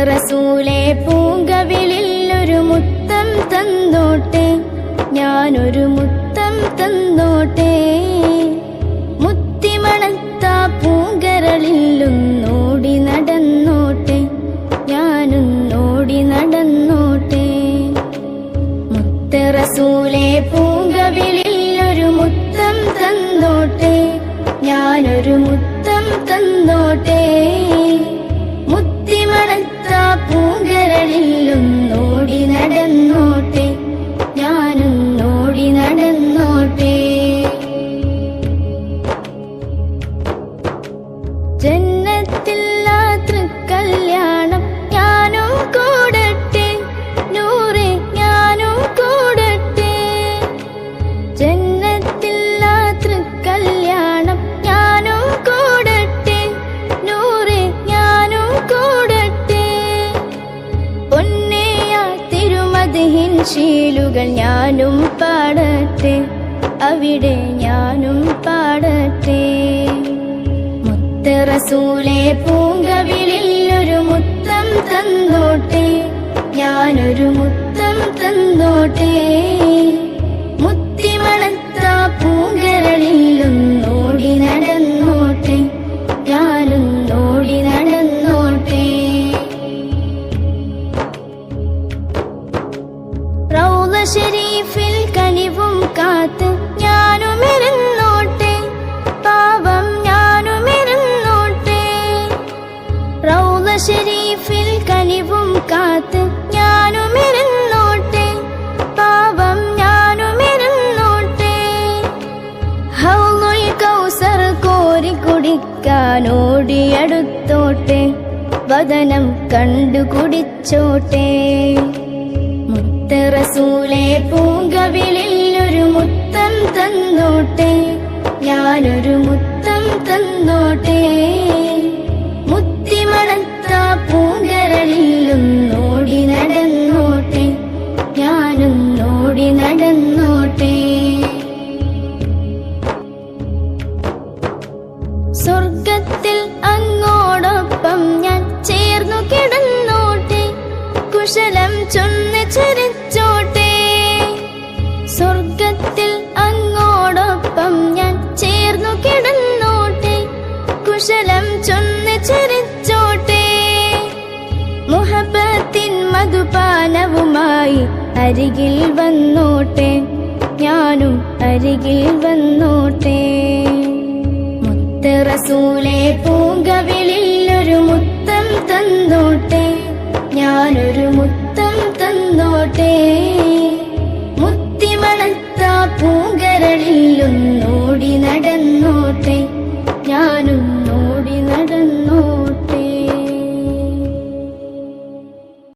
റസൂലേ പൂങ്കവിളിൽ ഒരു മുത്തം തന്നോട്ടെ, ഞാനൊരു മുത്തം തന്നോട്ടെ. മുത്തിമണത്ത പൂങ്കരളിലൊന്നോടി നടന്നോട്ടെ, ഞാനൊന്നോടി നടന്നോട്ടെ. മുത്ത് റസൂലേ പൂങ്കവിളിൽ ഒരു മുത്തം തന്നോട്ടെ, ഞാനൊരു മുത്തം തന്നോട്ടെ. മുത്തിമണത്ത പൂങ്കരളിലൊന്നോടി നടന്നോട്ടെ, ഞാനൊന്നോടി നടന്നോട്ടെ. ജന്നത്തില്ലാ തൃക്കല്യാണം ഞാനും കൂടട്ടെ, നൂറേ ഞാനും കൂടട്ടെ. ജന്നത്തില്ലാ തൃക്കല്യാണം ഞാനും കൂടട്ടെ, നൂറേ ഞാനും കൂടട്ടെ. പൊന്നേയ തിരുമദ്ഹിൻ ശീലുകൾ ഞാനും പാടട്ടെ, അവിടെ ഞാനും പാടട്ടെ. മുത്ത് റസൂലേ പൂങ്കവിളിൽ ഒരു മുത്തം തന്നോട്ടെ, ഞാനൊരു മുത്തം തന്നോട്ടെ. മുത്തിമണത്ത പൂങ്കരളിലൊന്നോടി നടന്നോട്ടെ, ഞാനൊന്നോടി നടന്നോട്ടെ. റൗള ശരീഫിൽ കനിവും കാത്ത് ഞാനുമിരുന്നോട്ടെ, പാവം ഞാനുമിരുന്നോട്ടെ. റൗള ശരീഫിൽ കനിവും കാത്ത് ഞാനുമിരുന്നോട്ടെ, പാവം ഞാനുമിരുന്നോട്ടെ. ഹൗളുൽ കൗസർ കോരി കുടിക്കാനോടിയടുത്തോട്ടെ, വദനം കണ്ടു കുടിച്ചോട്ടെ. മുത്ത് റസൂലേ പൂങ്കവിളിൽ ഒരു മുത്തം തന്നോട്ടെ, ഞാനൊരു മുത്തം തന്നോട്ടെ. മുത്തിമണത്ത പൂങ്കരളിലൊന്നോടി നടന്നോട്ടെ, ഞാനൊന്നോടി നടന്നോട്ടെ. സ്വർഗത്തിൽ അങ്ങോടൊപ്പം ഞാൻ ചേർന്നു കിടന്നോട്ടെ, കുശലം ചൊന്ന് ചിരിച്ചോട്ടെ. സ്വർഗത്തിൽ അങ്ങോടൊപ്പം ഞാൻ ചേർന്നു കിടന്നോട്ടെ, കുശലം ചൊന്ന് ചിരിച്ചോട്ടെ. മുഹബത്തിൻ മധുപാനവുമായി അരികിൽ വന്നോട്ടെ, ഞാനും അരികിൽ വന്നോട്ടെ. മുത്ത് റസൂലേ പൂങ്കവിളിൽ ഒരു മുത്തം തന്നോട്ടെ, ഞാനൊരു മുത്തം തന്നോട്ടെ. മുത്തിമണത്ത പൂങ്കരളിലൊന്നോടി നടന്നോട്ടെ,